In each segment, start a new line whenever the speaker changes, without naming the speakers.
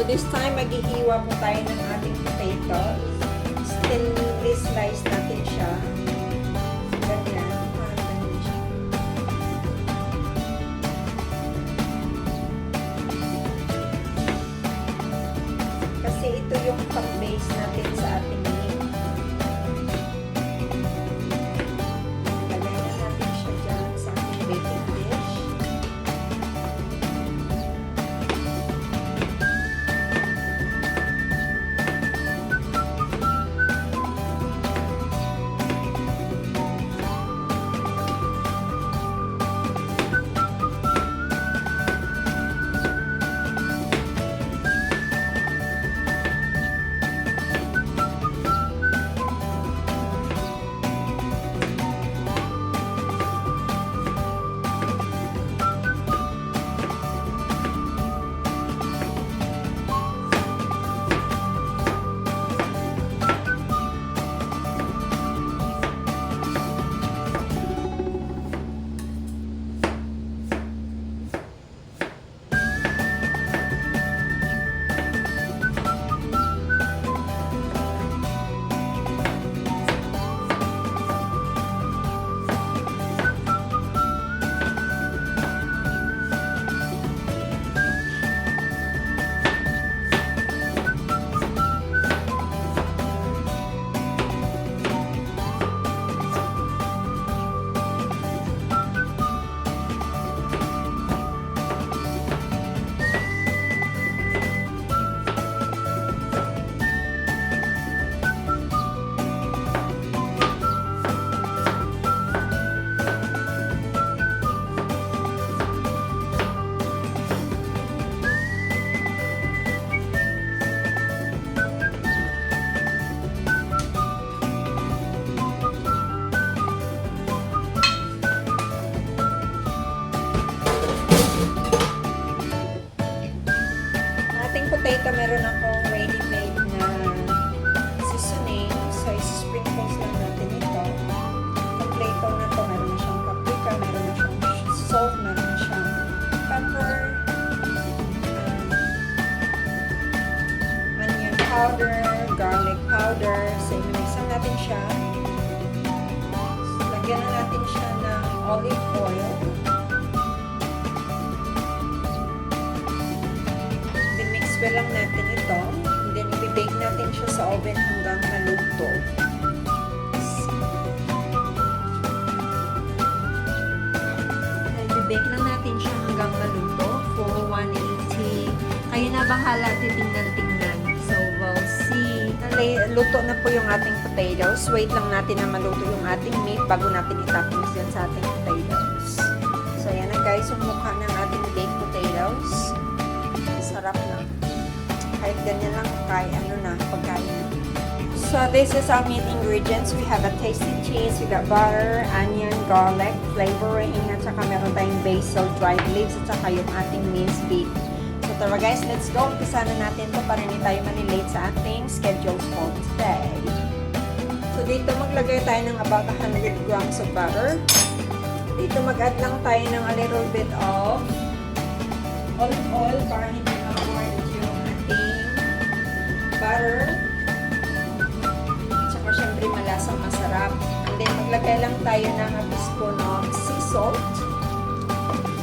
So this time, maghihiwa po tayo ng ating potato. Thinly slice natin siya. Ganyan. Parang ganyan siya. Kasi ito yung pang-base natin sa ating meat. Lagay na natin siya dyan sa ating baking dish. Potato, meron akong ready-made na seasoning. So, sprinkles lang natin ito. Kompleto na to. Meron na siyang paprika, meron na siyang salt, meron na siyang pepper, onion powder, garlic powder. So, imimixan natin siya. So, lagyan na natin siya ng olive oil. Well lang natin ito. And then, i-bake natin siya sa oven hanggang maluto. I-bake lang natin siya hanggang maluto for 180. Kayo na bahala titingnan-tingnan. So, we'll see. Luto na po yung ating potatoes. Wait lang natin na maluto yung ating meat bago natin itapos yan sa ating potatoes. So, yan na guys, yung mukha ng ating baked potatoes. Sarap na. Kahit ganyan lang, pagkain. So, this is our meat ingredients. We have a tasty cheese, we got butter, onion, garlic, flavoring, at saka meron tayong basil, dried leaves, at saka yung ating minced beef. So, tara guys, let's go. Umpisa na natin ito para hindi tayo malilate sa ating schedules for today. So, dito maglagay tayo ng about 100 grams of butter. Dito mag-add lang tayo ng a little bit of olive oil para hindi butter, tsaka syempre malasang masarap. And then maglagay lang tayo ng a teaspoon of sea salt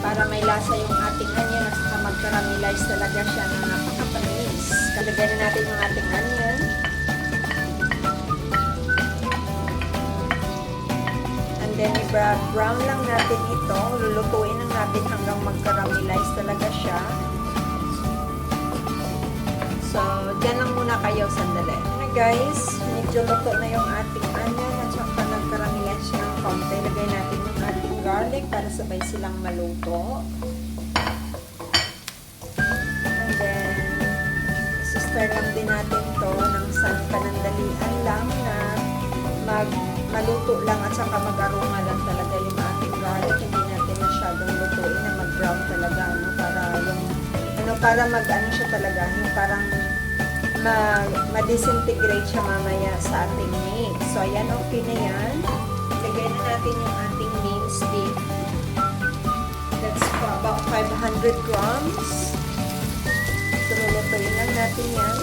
para may lasa yung ating onion at saka mag-caramelize talaga siya na napaka-tamis. Kalagay na natin yung ating onion. And then i-brown lang natin ito. Lulutuin lang natin hanggang mag-caramelize talaga siya. So, dyan lang muna kayo sandali. Na guys, medyo luto na yung ating onion at saka nagkaramelize siya ng konti. Lagay natin yung ating garlic para sabay silang maluto. And then, stir lang din natin to ng panandalian lang na maluto lang at saka mag-aroma lang talaga yung ating garlic. Hindi natin masyadong lutuin na mag-brown talaga, no? Para mag-ano siya talaga, yung parang ma-disintegrate siya mamaya sa ating meat. So, ayan, okay na yan. Lagay na natin yung ating minced beef. That's about 500 grams. So, lulutuin lang natin yan.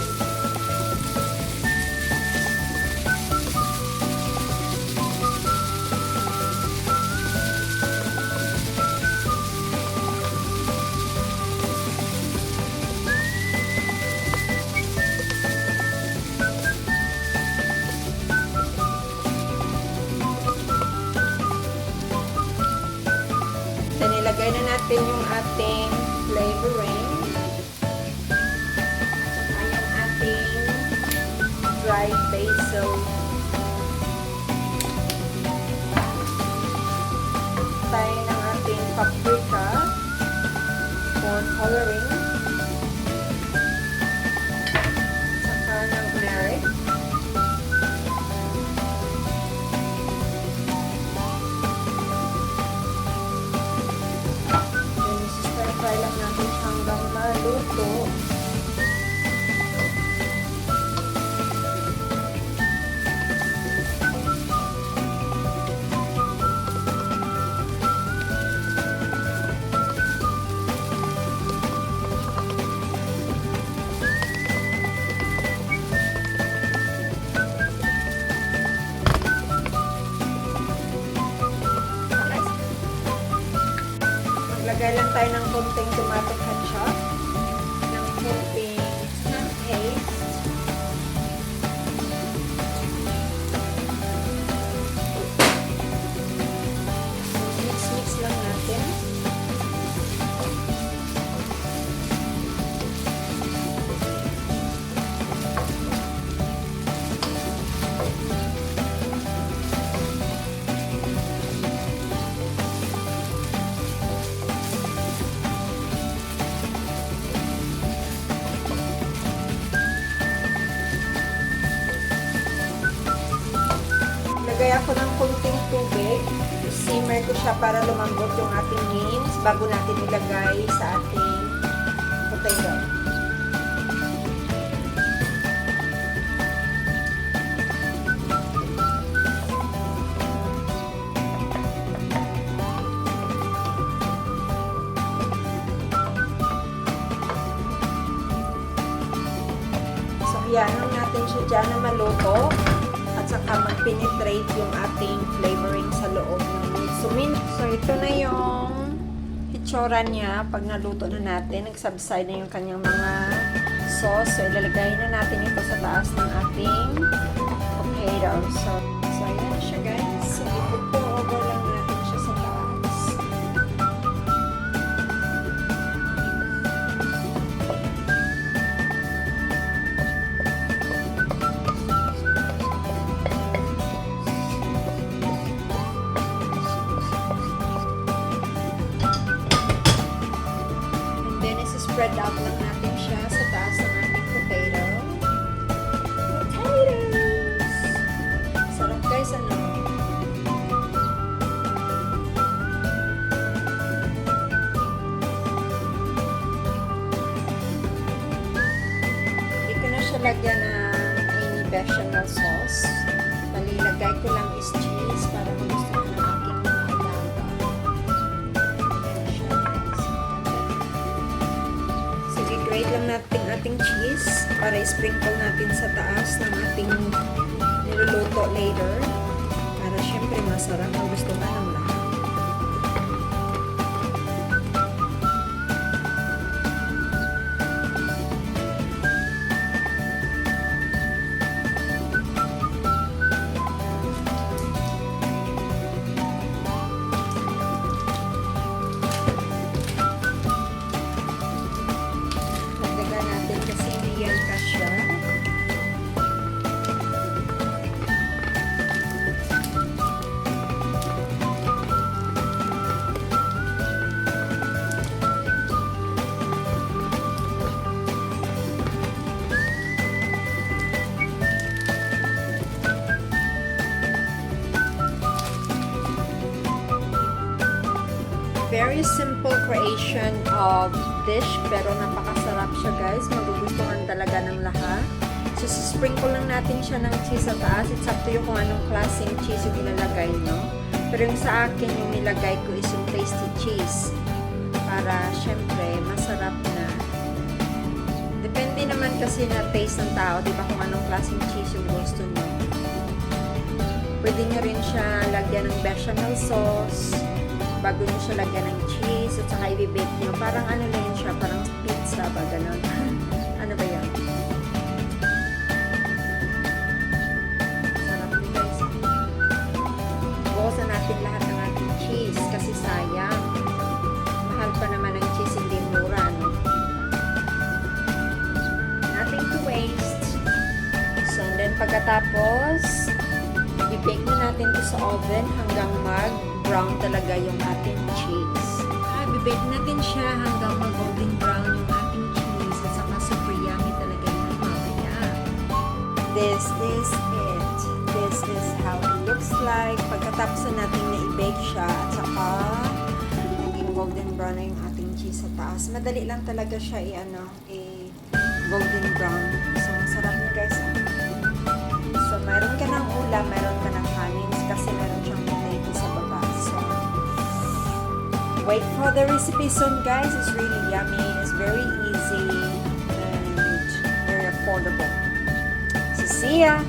Then, ilagay na natin yung ating flavoring. Ay, yung ating dried basil. Tayo ng ating paprika for coloring. Saka ng turmeric. Try lang natin hanggang maluto. Maglagay lang tayo ng konting tomato ketchup, ng konting snack paste, mix lang natin. Lagay ako ng konting tubig. Simmer ko siya para lumambot yung ating beans bago natin ilagay sa ating potato. So, iyanan natin siya dyan na maluto. At saka mag-penetrate yung ating flavoring sa loob ng meat. So, ito na yung itsura niya. Pag naluto na natin, nagsubside na yung kanyang mga sauce. So, ilalagay na natin ito sa taas ng ating potato. So ayan na siya, guys. So, i-pour over lang natin siya sa taas. Spread out lang natin siya sa taas ng ating potato. Potatoes! Sarap, guys, ano? Hindi ko na siya lagyan ng any bechamel sauce. Palilagay ko lang is cheese para magustuhan ng aking mga alaga. Ayan siya, guys. Grate lang natin ating cheese para i-sprinkle natin sa taas ng ating niluluto later para syempre masarap ang gusto ka ng lahat. Very simple creation of dish pero napakasarap siya, guys. Magugustuhan talaga ng lahat. So, sprinkle lang natin siya ng cheese sa taas. It's up to you kung anong klaseng cheese yung ilalagay nyo. Pero yung sa akin, yung nilagay ko is yung tasty cheese. Para, syempre, masarap na. Depende naman kasi na taste ng tao, di ba, kung anong klaseng cheese yung gusto nyo. Pwede nyo rin siya lagyan ng bechamel sauce, bago nyo siya lagyan ng cheese, at saka i-bake nyo. Parang ano na yun siya, parang pizza ba, ganun. Ano ba yan? Sarap nyo guys. Bukasan natin lahat ng ating cheese kasi sayang. Mahal pa naman ang cheese, hindi mura, no? Nothing to waste. So, and then pagkatapos, i-bake na natin ito sa oven hanggang mag-brown talaga yung ating cheese. I-bake natin siya hanggang mag-golden brown yung ating cheese at saka super yummy talaga yan mamaya. This is it. This is how it looks like. Pagkatapos na natin na i-bake siya at saka naging golden brown na yung ating cheese sa taas. Madali lang talaga siya golden brown. So, masarap niya guys. So, meron ka ng ulam, meron ka ng kanin kasi meron siyang potato sa baba. So, wait for the recipe soon guys. It's really yummy. It's very easy and very affordable. So, see ya!